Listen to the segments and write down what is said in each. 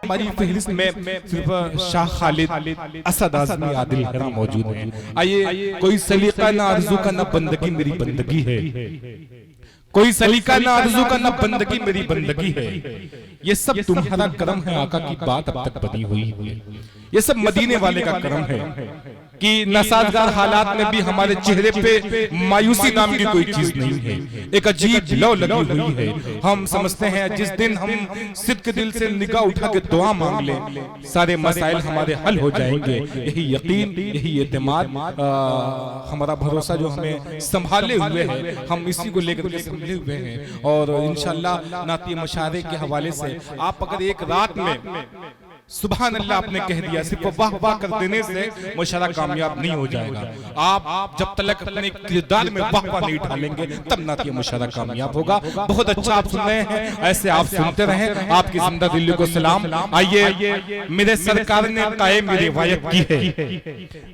हमारी फहरिस्त में सिर्फ शाह खालिद, असद आज़मी, आदिल हेरा मौजूद हैं। आइए, कोई सलीका ना आरज़ू का ना बंदगी मेरी बंदगी है, कोई सलीका ना आरज़ू का ना बंदगी मेरी बंदगी है। ये सब तुम्हारा करम है आका की बात अब तक बनी हुई है। ये सब मदीने वाले का करम है कि नासाजगार हालात में भी हमारे चेहरे पे मायूसी नाम की कोई चीज नहीं है, एक अजीब लौ लगी हुई है। हम समझते हैं जिस दिन हम सिद्क दिल से निगाह उठा के दुआ मांग लें, सारे मसाइल हमारे हल हो जाएंगे। यही यकीन, यही एतमाद, हमारा भरोसा जो हमें संभाले हुए है, हम इसी को लेकर के संभले हुए हैं। और इंशाअल्लाह नाती मशारे के हवाले से आप अगर एक रात में सुभान अल्लाह आपने कह दिया, सिर्फ वाह वाह कर देने से मुशारा कामयाब नहीं हो जाएगा। आप जब तक अपने किरदार में वाह वाह नहीं डालेंगे तब ना कि मुशारा कामयाब होगा। बहुत अच्छा आप सुन रहे हैं, ऐसे आप सुनते रहें। आपकी जिंदा दिल को सलाम। आइए, मेरे सरकार ने कायम रिवायत की है,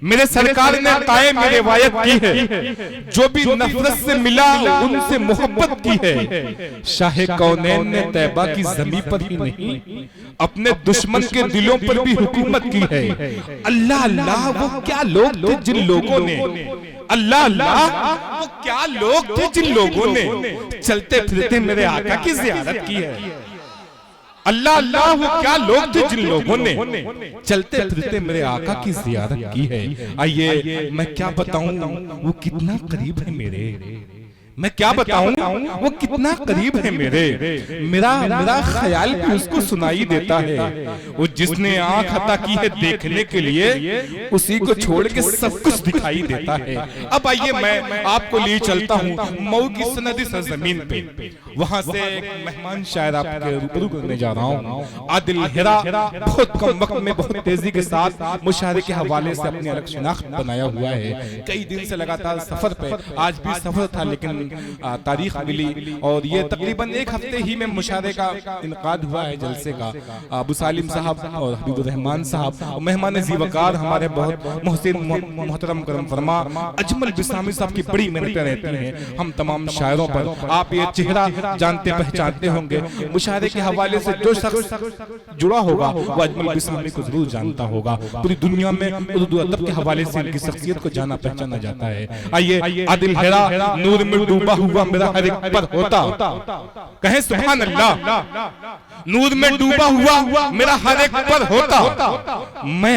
मेरे सरकार ने कायम रिवायत की है, जो भी नफरत से मिला उनसे मोहब्बत की है। शाह कौनैन ने तैबा की ज़मीं पर ही नहीं अपने दुश्मन के दिलों पर भी हुकूमत की है। अल्लाह अल्लाह वो क्या लोग थे जिन लोगों ने, अल्लाह अल्लाह वो क्या लोग थे जिन लोगों ने चलते फिरते मेरे आका की ज़ियारत की है। अल्लाह अल्लाह वो क्या लोग थे जिन लोगों ने चलते फिरते मेरे आका की ज़ियारत की है। आइए, मैं क्या बताऊं वो कितना करीब है मेरे, मैं क्या बताऊं वो कितना करीब है मेरे। मेरा ख्याल भी उसको सुनाई देता है। वो जिसने आंख अता की है देखने के लिए, उसी को छोड़ के सब कुछ दिखाई देता है। अब आइए, मैं आपको लिए चलता हूँ मऊ की सनदी सरजमीन पे। वहां से एक मेहमान शायर आपके रूबरू करने जा रहा हूँ। आदिल हेरा बहुत कम वक्त में बहुत तेजी के साथ मुशायरे के हवाले से अपनी अलग शिनाख्त बनाया हुआ है। कई दिन से लगातार सफर पे, आज भी सफर था लेकिन तारीख मिली और ये तकरीबन एक हफ्ते ही में मुशायरे का इनकाद हुआ है, जलसे का। अबू सालिम साहब और हबीबुर रहमान साहब, मेहमान ज़ीवकार हमारे बहुत मोहसिन मोहतरम करम फरमा अजमल बिसामी साहब की बड़ी मेहनतें रहती हैं हम तमाम शायरों पर। आप ये चेहरा जानते पहचानते होंगे, मुशायरे के हवाले से जो शख्स जुड़ा होगा वो अजमल बिसामी को जरूर जानता होगा। पूरी दुनिया में उर्दू अदब के हवाले से इनकी शख्सियत को जाना पहचाना जाता है। आइए, आदिल हेरा नूर में डूबा हुआ मेरा हर एक पर होता, कहें सुभान अल्लाह। नूर में डूबा हुआ मेरा हर एक पर होता, मैं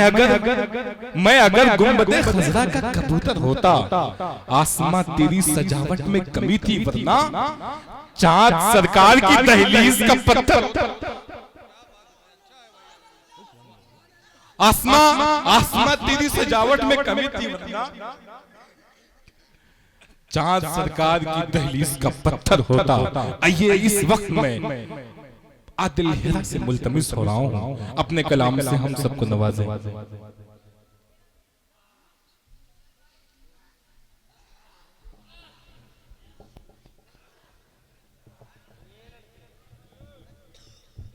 अगर गुंबदे खजरा का कबूतर होता। आसमां तेरी सजावट में कमी थी वरना चाँद सरकार की दहलीज का पत्थर। आसमां तेरी सजावट में कमी थी वरना चाँद सरकार की दहलीज का पत्थर होता। आइए, इस वक्त में आदिल हेरा से मुल्तमिस हो रहा हूं, अपने कलाम से हम सबको नवाजें।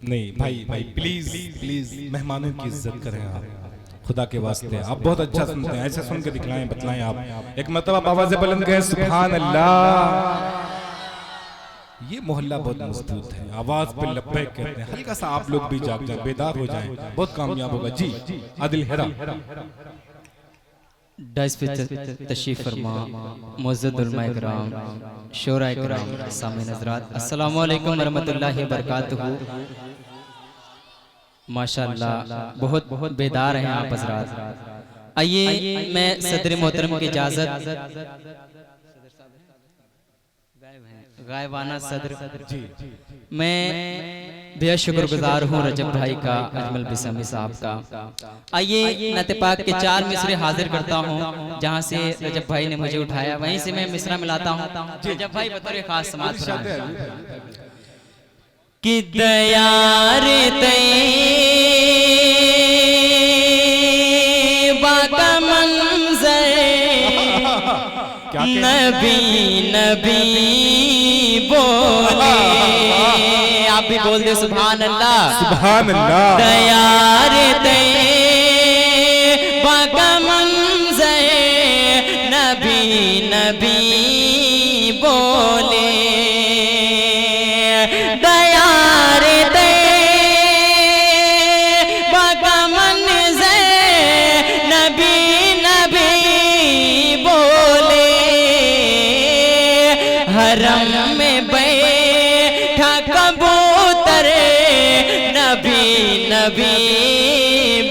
नहीं भाई प्लीज प्लीज मेहमानों की इज्जत करें आप, खुदा के वास्ते। आप बहुत अच्छा सुनते हैं, ऐसे सुन के दिखलाएं, बतलाएं आप। एक मरतबा आवाज़ बुलंद करें सुभान अल्लाह। ये मोहल्ला बहुत मजबूत है, आवाज पे लब्बैक कहते हैं। हल्का सा आप लोग भी जाग जाए, बेदार हो जाएं, बहुत कामयाब होगा। जी आदिल हेरा डाइस पे तशरीफ फरमा, मुअज़्ज़ज़ उलमा इकराम, शोरा इकराम, सामीन हज़रात, अस्सलामु अलैकुम वरहमतुल्लाहि वबरकातुहू। माशाअल्लाह बहुत बेदार हैं आप हज़रात। आइए, मैं सदर मोहतरम की इजाज़त, गायबाना सदर, मैं बेहद शुक्रगुजार हूँ रजब भाई का, अजमल बिसामी साहब का। आइए, नाते पाक के 4 मिसरे हाजिर करता हूँ, जहाँ से रजब भाई ने मुझे उठाया वहीं से मैं मिसरा मिलाता हूँ। रजब भाई बतौर खास समाज कि दयार बाका मंज़र नबी नबी बोले। आप भी बोल दे सुभान अल्लाह, सुभान अल्लाह। दयार बाका मंज़र नबी नबी बोले। हरम में बैठा कबूतर नबी नबी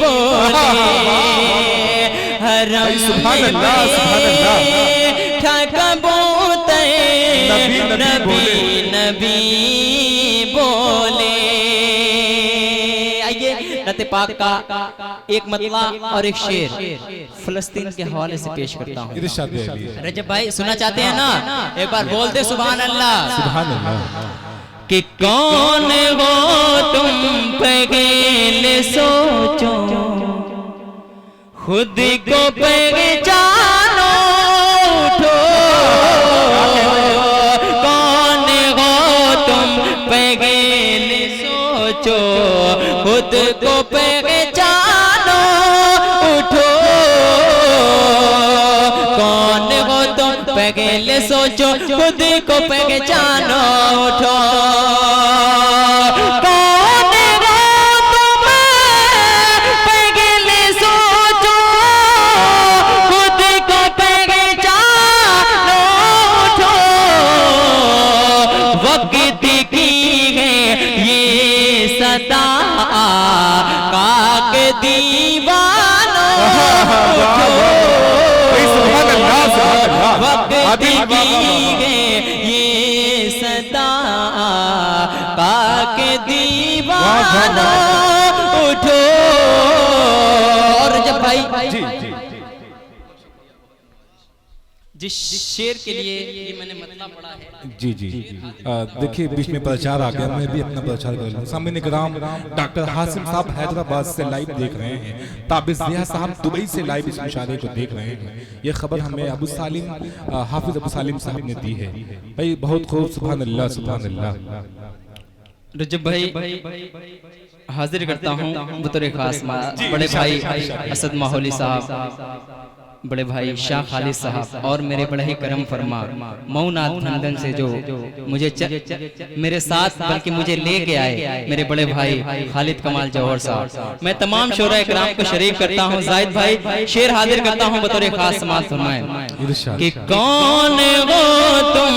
बोले, हरम में बैठा कबूतर नबी नबी बोले। आइए नत पाक का एक मतला और एक शेर फिलिस्तीन के हवाले से पेश करता हूँ। रजब भाई सुनना चाहते हैं ना? एक बार बोल दे सुभान अल्लाह। सुभान अल्लाह। कि कौन हो तुम पहले सोचो, खुद को पहचानो उठो। कौन हो तुम पहले सोचो, खुद को पहचानो उठो। कौन हो तुम पहले सोचो, खुद को पहचानो उठो। कौन हो तुम पहले सोचो, खुद को पहचानो उठो। वक्त की है ये सदा काक दीवानो उठो। वक्त की है ये सदा काक दीवानो उठो। और जब भाई जिस शेर के लिए ये मैंने मतलब पढ़ा है, जी जी देखिए बीच में प्रचार आ गया, मैं भी अपना प्रचार कर लूं। सामने ग्राम डॉक्टर हासिम साहब हैदराबाद से लाइव देख रहे हैं, ताबिज़ ज़िया साहब दुबई से लाइव इस मुशारे को देख रहे हैं। ये खबर हमें अबू सालिम हाफिज अबू सालिम साहब ने दी है। भाई बहुत खूब, सुभान अल्लाह सुभान अल्लाह। रजब भाई हाजिर करता हूँ बतौर खास बड़े भाई असद माहौली साहब, बड़े भाई शाह खालिद साहब और मेरे बड़े ही करम फरमा मऊनाथ लंदन से जो मुझे मेरे साथ बल्कि मुझे लेके आए मेरे बड़े भाई खालिद कमाल जौहर साहब। मैं तमाम शोरा इकराम को शरीक करता हूँ। जाहिद भाई शेर हाजिर करता हूँ बतौर खास समाज फरमाएं कि कौन हो तुम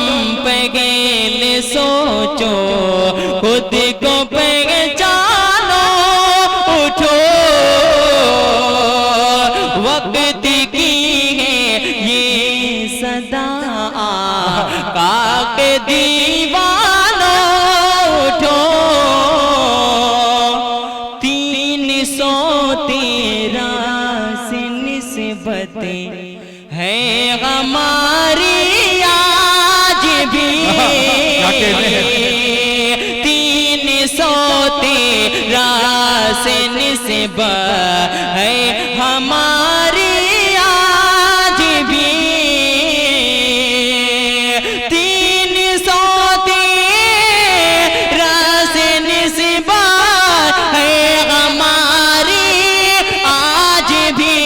पहले सोचो, खुद को पहचानो उठो। वक्त की है ये सदा काक दीवानो उठो। 313 निस्बतें है हमारी आज भी। 313 निस्बत है हमारी आज भी। 313 निस्बत है हमारी आज भी।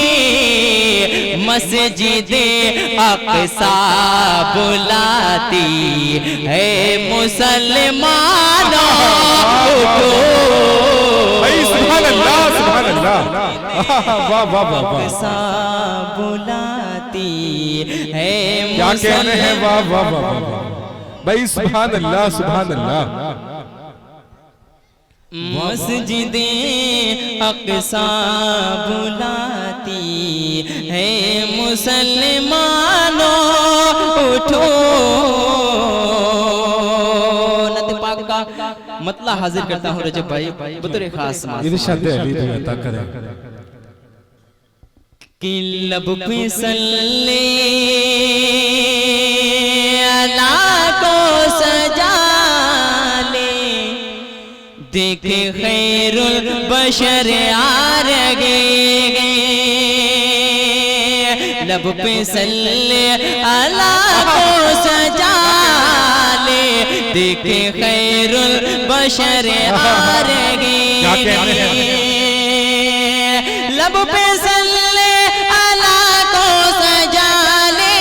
मस्जिदे अक़सा बुलाती है मुसलमानों को। सुभान अल्लाह सुभान अल्लाह। वाह वाह वाह वाह। अक़सा बुलाती है क्या कहने हैं, वाह वाह वाह वाह भाई, सुभान अल्लाह सुभान अल्लाह। मस्जिदे अक़सा बुलाती है मुसलमानों उठो। नत पाक का मतला हाजिर करता हूँ रजब भाई बतौर खास कि लब पे सल्ले अला को सजा ले, देखे खैरुल बशर आ रगे। लब पे सल्ले अला को सजा ले, देखे खैरुल बशर आ रगे। लब पे सल्ले अला को सजा ले,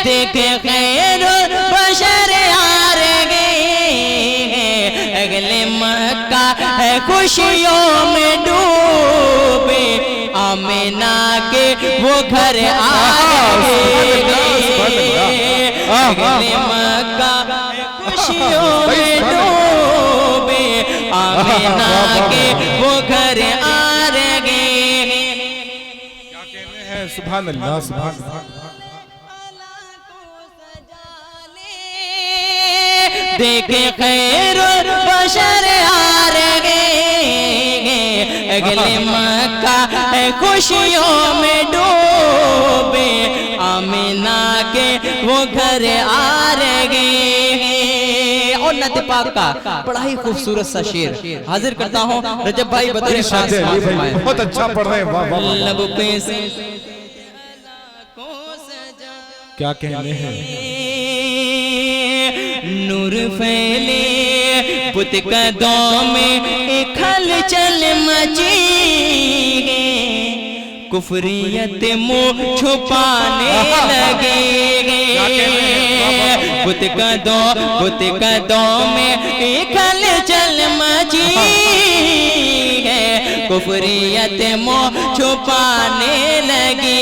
देखे खैरुल बशर आ रगे। अगले मक्का है खुशियों में डूबे, आमिना के वो घर आ गए। अगले मक्का खुशियों में डूबे आमिना के वो घर आ रहे। क्या कहने हैं? सुभान अल्लाह, सुभान अल्लाह। देखे खैरुल बशर आ रहे। अगले मक्का खुशियों में डूबे आमिना के वो घर आ रहे। और नत पाक का बड़ा ही खूबसूरत सा शेर हाजिर करता हूँ रजब भाई बतौर खास। बहुत अच्छा पढ़ रहे हैं, वाह वाह। लब पे से क्या कहने हैं? नूर फैले पुत कदों में खलचल मची। कुफरियत मुँह छुपाने लगे। पुत कदों में खलचल मची है। कुफरियत मुँह छुपाने लगी।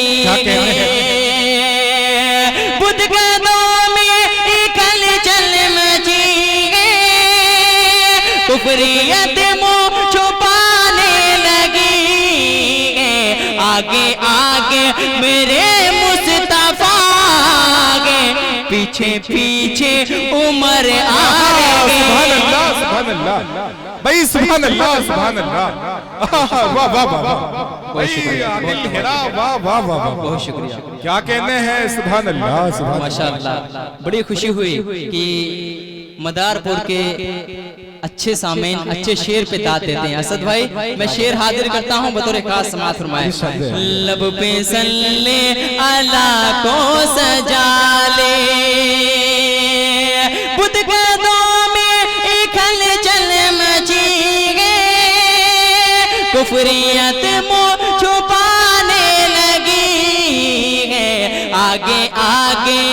पुत कदों में खलचल मची है। कुफरियत मुँह छुपाने लगी। आगे आगे मेरे मुस्तफा आगे, पीछे पीछे उमर आ रहे। सुभान अल्लाह, सुभान अल्लाह भाई, सुभान अल्लाह, सुभान अल्लाह। वाह वाह वाह भाई, आदिल हेरा, वाह वाह वाह। बहुत शुक्रिया। क्या कहने हैं? सुभान अल्लाह, सुभान माशाअल्लाह। बड़ी खुशी हुई कि मदारपुर के अच्छे सामीन अच्छे शेर पे दाद देते हैं। असद भाई, मैं शेर हाजिर करता हूँ बतौर खास समाअत फरमाए। लब पे सल्ले अला को सजा ले। बुत कदों में खलचल मची गए। कुफरियत मुँह छुपाने लगी है। आगे आगे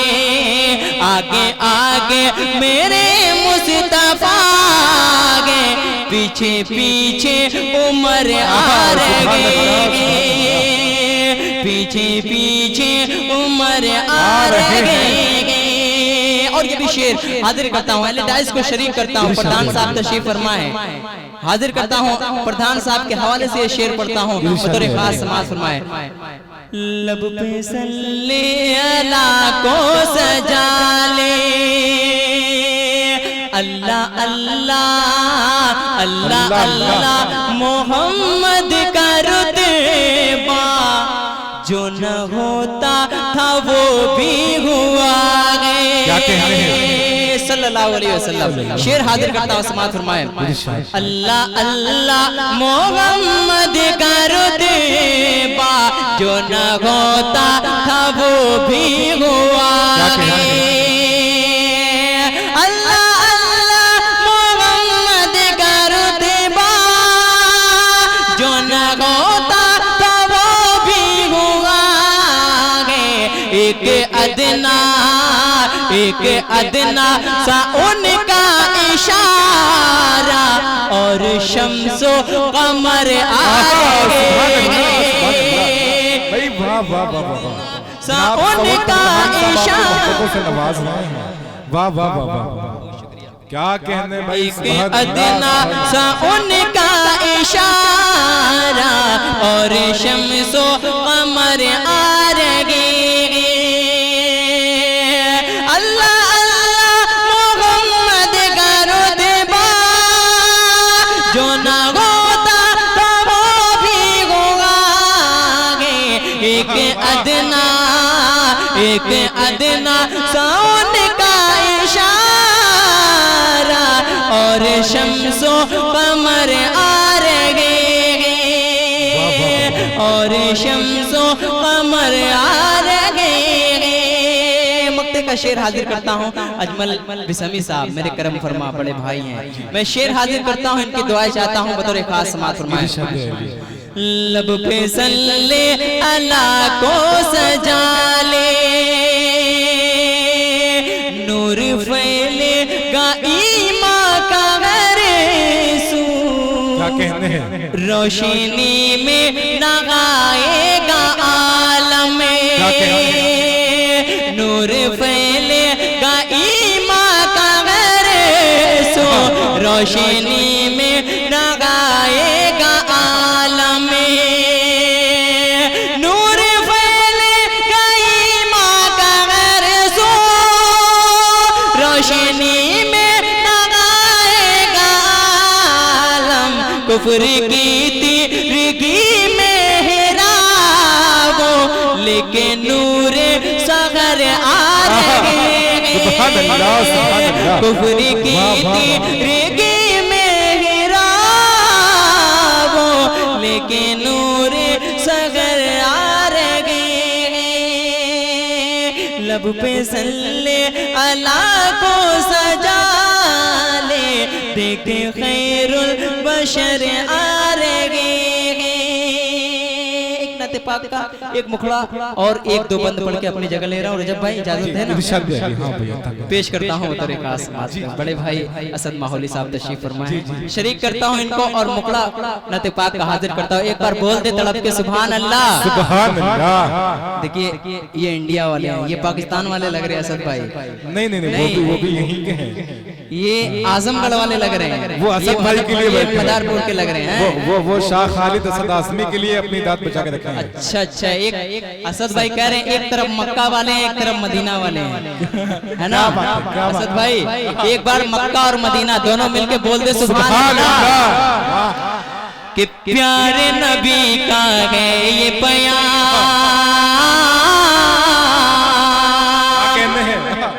आगे आगे मेरे मुस्तफा आगे, पीछे पीछे उमर आ रहे। पीछे पीछे उमर आ रहे। और ये भी शेर हाजिर करता हूँ, डाइस को शरीक करता हूँ। प्रधान साहब तशरीफ फरमाए, हाजिर करता हूँ। प्रधान साहब के हवाले से ये शेर पढ़ता हूँ बतौर खास समाअत फरमाए। लब पे सल्ले अला को सजा ले। अल्लाह अल्लाह अल्लाह अल्लाह मोहम्मद का रुतबा जो न होता था वो भी हुआ है। क्या कहते हैं? सल्लल्लाहु अलैहि वसल्लम। शेर हाजिर करता हूँ, समाअत फरमाए। अल्लाह अल्लाह मोहम्मद का रुतबा जो न होता था वो भी हुआ है। अल्लाह अल्लाह मोहम्मद का रुतबा जो न होता था वो भी हुआ है। एक अदना सा उनका इशारा और शम्सो कमर आ गए। वाह वाह वाह वाह। सा उनका इशारा। वाह वाह वाह वाह। क्या कहने भाई? अदना सा उनका इशारा और शम्सो कमर आ रहे। एक अदना साउन का इशारा और शम्सो कमर आ रहे। और शम्सो कमर आ रहे। मक्ते का शेर हाजिर करता हूँ। अजमल बिसमी साहब मेरे करम फरमा बड़े भाई हैं। मैं शेर हाजिर करता हूँ, इनकी दुआएं चाहता हूँ बतौर खास समाअत फरमाए। लब पे सल्ले अला को सजा ले। नूर फैलेगा ईमान का गरसू। क्या कहते हैं? रोशनी में नगाएगा आलम। नूर फैलेगा ईमान का घर सो रोशनी में लगाएगा आलम में नूर फैलेगा ईमान का घर सो रोशनी में लगाएगा आलम कुफ्र की तिरगी में हेराबो लेकिन नूर सगर आ रहे कुफ्र की तिरगी में हेराबो लेकिन नूर सगर आ रहे लब पे सल्ले अला को सजा ले देखे खैरुल बशर आ रहे पाक का एक मुखड़ा और एक दो बंद पढ़ के अपनी जगह ले रहा हूँ। रजब भाई इजाजत है ना? पेश करता हूँ बड़े भाई असद माहौली साहब तशरीफ फरमाए, शरीक करता हूँ इनको और मुखड़ा नते पाक का हाजिर करता हूँ। एक बार बोल दे तड़प के सुभान अल्लाह। देखिए ये इंडिया वाले हैं, ये पाकिस्तान वाले लग रहे हैं असद भाई। नहीं वो भी यहीं के हैं, ये आजमगढ़ वाले लग रहे हैं, वो असद भाई के लिए मदारपुर के लग रहे हैं, वो शाह खालिद असद आसमी के लिए अपनी दांत बचा के रखे हैं। अच्छा एक असद भाई कह रहे हैं एक तरफ मक्का वाले हैं एक तरफ मदीना वाले हैं, है ना असद भाई? एक बार मक्का और मदीना दोनों मिलके बोल दे सुभान अल्लाह। कि प्यारे नबी का है ये बयान,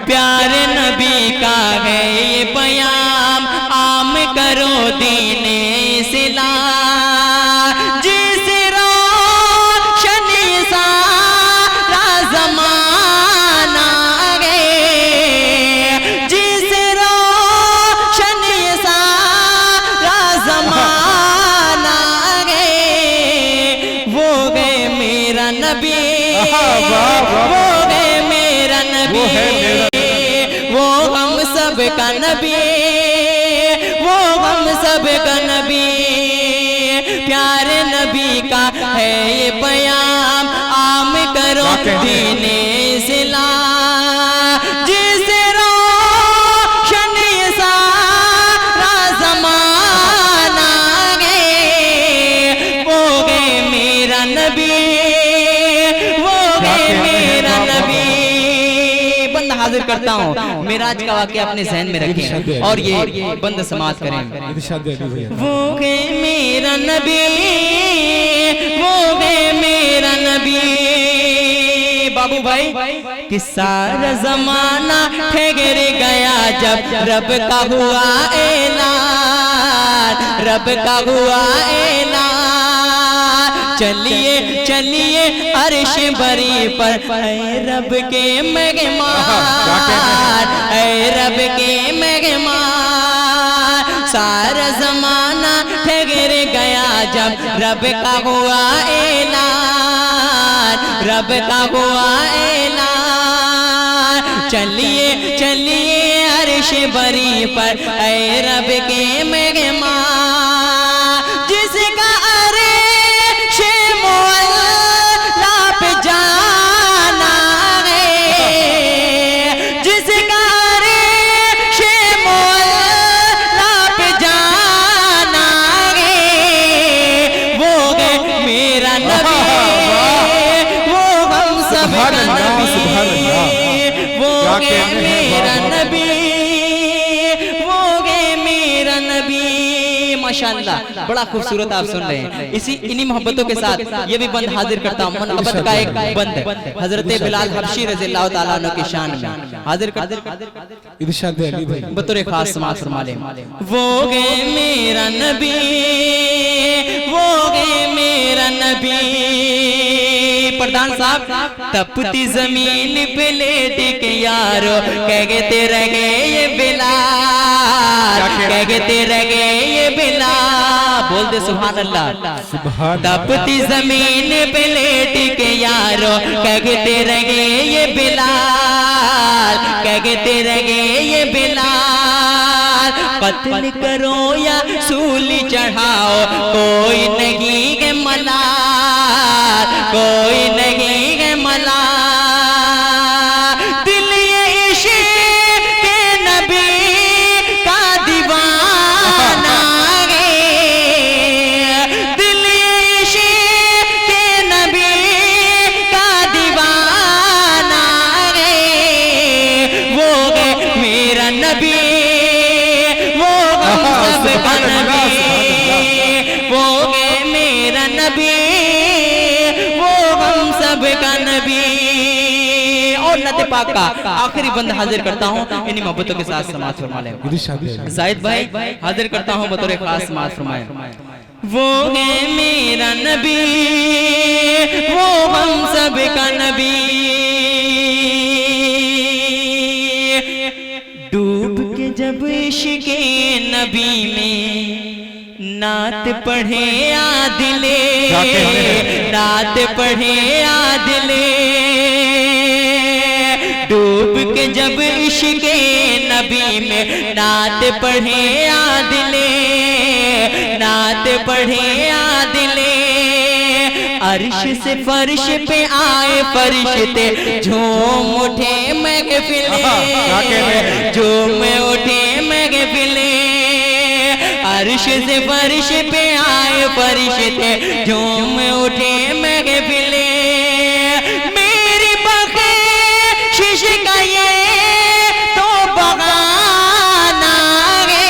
प्यारे नबी का है ये बयान आम करो दीने इस्लाम जिस रोशन सारा ज़माना गए जिस रोशन सारा ज़माना गए वो गए मेरा नबी वो गए मेरा नबी वो हम सब का नबी वो हम सब का नबी प्यारे नबी का है ये बयान आम करो दीने इस्लाम जिस रोशन सारा ज़माना गए वो गए मेरा नबी वो गए मेरा नबी। बंद हाजिर करता हूँ, मेराज का वाक़या अपने ज़हन में रखें और ये बंद समाप्त करें। वो है मेरा नबी वो है मेरा नबी। बाबू भाई कि सारा ज़माना ठहर गया जब रब का हुआ ऐलान रब का हुआ ऐलान चलिए चलिए अर्श बरी पर ऐ रब के मेहमान ऐ रब के मेहमान सारा ज़माना ठहर गया जब रब का हुआ ऐलान रब का हुआ ऐलान चलिए चलिए अर्श बरी पर ऐ रब के मेहमान जिसका अर्श मुअल्ला पे जाना है जिसका अर्श मुअल्ला पे जाना है वो है मेरा नबी वो हम सब का नबी वो है मेरा नबी वो है मेरा नबी। माशाअल्लाह बड़ा खूबसूरत आप सुन रहे हैं। इसी इन्हीं मोहब्बतों के साथ ये भी बंद हाजिर करता हूँ। मोहब्बत का एक बंद हजरत बिलाल हबशी रज़ियल्लाहु ताला अन्हु की शान में हाजिर इरशाद अली भाई बतौर खास समाज फरमा लें। वो है मेरा नबी वो है मेरा नबी। प्रधान साहब तपती जमीन पे लेट के यारो कहते रहे ये बिलाल कहते रहे ये बिलाल बोल दे सुभान अल्लाह। तपती जमीन पे लेट के यारो कहते रहे ये बिलाल कहते रहे ये बिलाल कत्ल करो या सूली चढ़ाओ कोई नहीं है मलाल कोई नहीं है मलाल पाक का आखिरी बंद हाजिर करता हूँ, इन्हीं मोहब्बतों के साथ समाअत फरमा लें। जाहिद भाई हाजिर करता हूँ बतौर खास समाअत फरमाएं। वो है मेरा नबी, वो हम सब का नबी, डूब के जब इश्क़े नबी में नात पढ़े आदिले, नात पढ़े आदिले, डूब के जब इश्क़े नबी में नात पढ़े आदिले, नात पढ़े आदिले, अर्श से फर्श पे आए फरिश्ते झूम उठे महफिले, झूम उठे महफिले, अर्श से फर्श पे आए फरिश्ते झूम उठे महफिले, मेरी बख्शिश का ये तो बहाना है,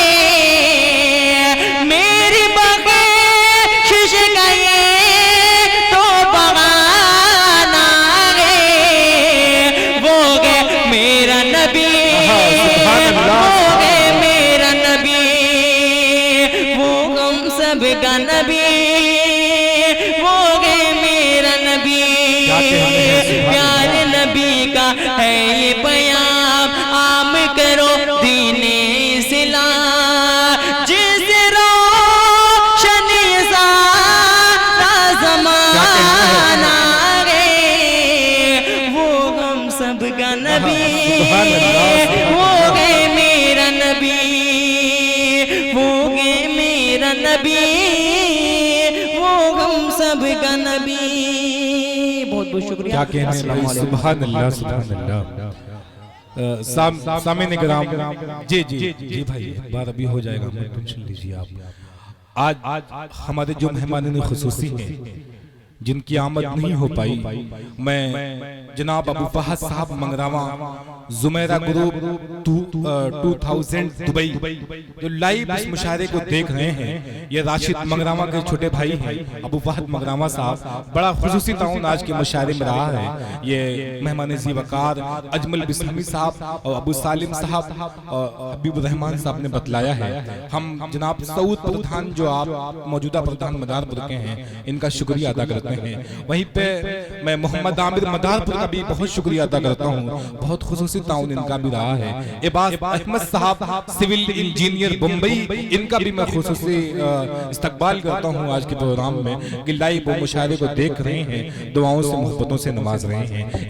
मेरी बख्शिश का ये तो बहाना है, वो है मेरा नबी, वो है मेरा नबी, वो हम सब का नबी, वो है मेरा नबी, प्यारे नबी का है ये पैगाम, आम करो दीने इस्लाम, जिसे रोशन सारा ज़माना है, वो हम सब का नबी, वो है मेरा नबी, वो है मेरा नबी, वो हम सब का नबी। बहुत बहुत शुक्रिया। क्या कहना है, सुभान अल्लाह, सुभान अल्लाह। सामने कराम, जी जी जी भाई, एक बार अभी हो जाएगा, टेंशन लीजिए आप। आज हमारे जो मेहमान खुसूसी हैं जिनकी आमद नहीं हो पाई, मैं जनाब अबू फहद साहब मंगरावा जुमेरा ग्रुप 2000 दुबई जो लाइव इस मुशायरे को देख रहे हैं, ये राशिद मंगरावा के छोटे भाई हैं अबू फहद मंगरावा साहब, बड़ा खुसूसी ताउन आज के मुशायरे में रहा है। ये मेहमान ज़ीवकार अजमल बिस्मी साहब और अबू सालिम साहब और हबीब रहमान साहब ने बतलाया है। हम जनाब सऊद प्रधान जो आप मौजूदा प्रधान मदारपुर के हैं, इनका शुक्रिया अदा करते हैं। वहीं पे मैं मोहम्मद आमिर मदारपुर का भी बहुत शुक्रिया अदा करता हूँ, बहुत खुसूसी ताउन इनका भी रहा है। इबास अहमद साहब सिविल इंजीनियर मुंबई, इनका भी मैं खुसूसी इस्तकबाल करता हूँ आज के प्रोग्राम में कि लाइव वो मुशायरे को देख रहे हैं, दुआओं से मोहब्बतों से नवाज रहे हैं।